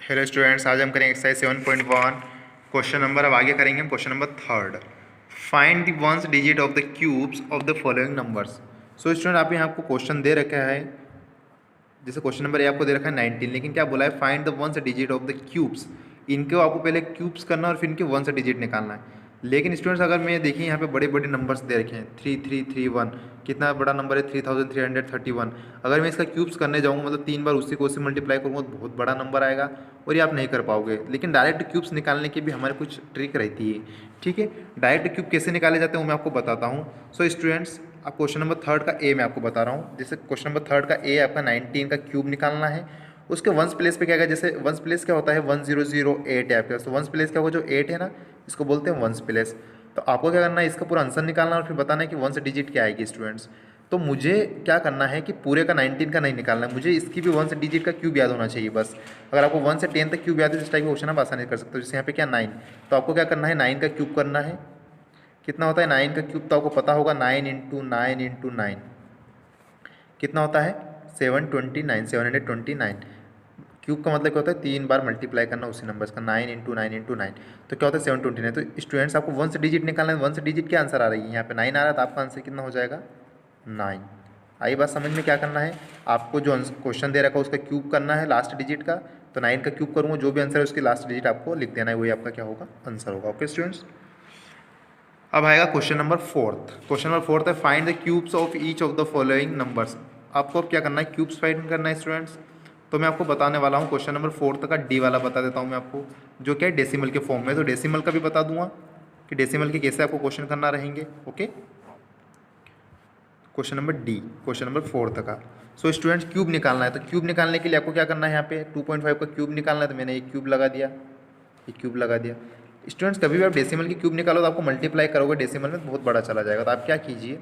Hello students, आज हम करेंगे एक्सरसाइज 7.1 क्वेश्चन नंबर। अब आगे करेंगे हम question number third. Find the ones digit of the cubes of the following numbers. So student, आप यहाँ आपको क्वेश्चन दे रखा है, जैसे क्वेश्चन नंबर ए आपको दे रखा है 19, लेकिन क्या बोला है, find the ones digit of the cubes. इनको आपको पहले क्यूब्स करना और फिर इनके वंस डिजिट निकालना है। लेकिन स्टूडेंट्स, अगर मैं देखिए यहाँ पे बड़े बड़े नंबर्स दे रखे हैं 3331, कितना बड़ा नंबर है 3331। अगर मैं इसका क्यूब्स करने जाऊँगा, मतलब 3 बार उसी को उससे मल्टीप्लाई करूँगा तो बहुत बड़ा नंबर आएगा और ये आप नहीं कर पाओगे। लेकिन डायरेक्ट क्यूब्स निकालने की भी हमारे कुछ ट्रिक रहती है। ठीक है, डायरेक्ट क्यूब कैसे निकाले जाते हैं वो मैं आपको बताता हूँ। सो स्टूडेंट्स, अब क्वेश्चन नंबर थर्ड का ए मैं आपको बता रहा हूँ। जैसे क्वेश्चन नंबर थर्ड का ए आपका 19 का क्यूब निकालना है। उसके वंस प्लेस पे क्या है, जैसे वंस प्लेस क्या होता है 1008 है आपके पास, तो वंस प्लेस क्या होगा, जो 8 है ना, इसको बोलते हैं वंस प्लेस। तो आपको क्या करना है, इसका पूरा आंसर निकालना और फिर बताना है कि वंस डिजिट क्या आएगी स्टूडेंट्स। तो मुझे क्या करना है कि पूरे का 19 का नहीं निकालना है, मुझे इसकी भी वंस डिजिट का क्यूब याद होना चाहिए बस। अगर आपको 1 से 10 तक क्यूब याद है, इस टाइप का क्वेश्चन आप आसानी कर सकते हो। जैसे यहाँ पे क्या 9, तो आपको क्या करना है 9 का क्यूब करना है। कितना होता है 9 का क्यूब, तो आपको पता होगा 9 इंटू 9 इंटू 9 कितना होता है 729, 729। क्यूब का मतलब क्या होता है 3 बार मल्टीप्लाई करना उसी नंबर्स का, 9 इंटू 9 इंटू 9। तो क्या होता है 729। तो स्टूडेंट्स, आपको वंस डिजिट निकालना है। वंस डिजिट क्या आंसर आ रही है, यहाँ पे 9 आ रहा है, तो आपका आंसर कितना हो जाएगा 9। आई बात समझ में? क्या करना है आपको, जो क्वेश्चन दे रखा है उसका क्यूब करना है लास्ट डिजिट का। तो 9 का क्यूब करूँगा, जो भी आंसर है उसकी लास्ट डिजिट आपको लिख देना है, वही आपका क्या होगा, आंसर होगा। ओके स्टूडेंट्स, अब आएगा question number fourth. Question number fourth है find the cubes of each of the following numbers. आपको अब क्या करना है, क्यूब्स फाइंड करना है स्टूडेंट्स। तो मैं आपको बताने वाला हूँ क्वेश्चन नंबर फोर्थ का डी वाला बता देता हूँ मैं आपको, जो क्या है डेसिमल के फॉर्म में। तो डेसिमल का भी बता दूंगा कि डेसिमल के कैसे आपको क्वेश्चन करना रहेंगे। Okay, question number D, question number fourth का। सो स्टूडेंट्स, क्यूब निकालना है। तो क्यूब निकालने के लिए आपको क्या करना है, यहाँ पे 2.5 का क्यूब निकालना है। तो मैंने एक क्यूब लगा दिया, एक क्यूब लगा दिया। स्टूडेंट्स, कभी भी आप डेसिमल की क्यूब निकालो तो आपको मल्टीप्लाई करोगे डेसिमल में तो बहुत बड़ा चला जाएगा। तो आप क्या कीजिए,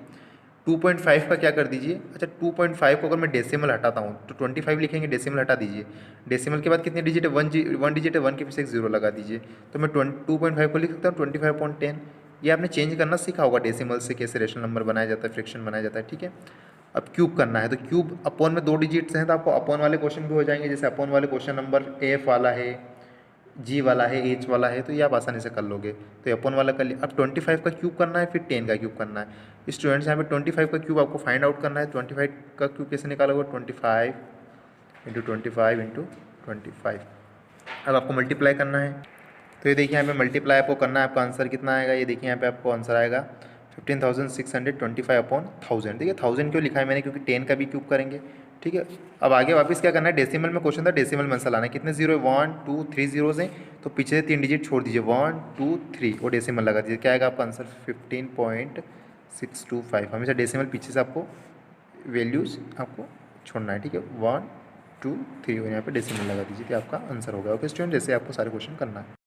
2.5 का क्या कर दीजिए, अच्छा 2.5 को अगर मैं डेसिमल हटाता हूँ तो 25 लिखेंगे, डेसिमल हटा दीजिए। डेसिमल के बाद कितने डिजिट है, वन डिजिट है, 1 के पीछे एक जीरो लगा दीजिए। तो मैं 2.5 को लिख सकता हूँ 25/10। ये आपने चेंज करना सीखा होगा डेसिमल से, कैसे रेशनल नंबर बनाया जाता है, फ्रैक्शन बनाया जाता है। ठीक है, अब क्यूब करना है। तो क्यूब अपॉन में 2 डिजिट्स हैं, तो आपको अपॉन वाले क्वेश्चन भी हो जाएंगे। जैसे अपॉन वाले क्वेश्चन नंबर एफ वाला है, जी वाला है, एच वाला है, तो ये आप आसानी से कर लोगे। तो अपन वाला कर लिया। अब 25 का क्यूब करना है, फिर 10 का क्यूब करना है। स्टूडेंट्स, यहाँ पे 25 का क्यूब आपको फाइंड आउट करना है। 25 का क्यूब कैसे निकालोगे, 25 इंटू 25 इंटू 25। अब आपको मल्टीप्लाई करना है। तो ये देखिए यहाँ पे मल्टीप्लाई आपको करना है, आपका आंसर कितना आएगा, ये देखिए यहाँ पे आपको आंसर आएगा 15,625/1000। ठीक है, 1000 क्यों लिखा है मैंने, क्योंकि 10 का भी क्यूब करेंगे। ठीक है, अब आगे वापस क्या करना है, डेसिमल में क्वेश्चन था, डेसिमल में आंसर लाना है। कितने जीरो है, 1 2 3 जीरोज हैं, तो पीछे से 3 डिजिट छोड़ दीजिए, 1 2 3 और डेसिमल लगा दीजिए। क्या आएगा आपका आंसर 15.625। हमेशा डेसिमल पीछे से आपको वैल्यूज़ आपको छोड़ना है। ठीक है, 1 2 3 और यहाँ पे डेसिमल लगा दीजिए, तो आपका आंसर होगा। ओके स्टूडेंट, जैसे आपको सारे क्वेश्चन करना है।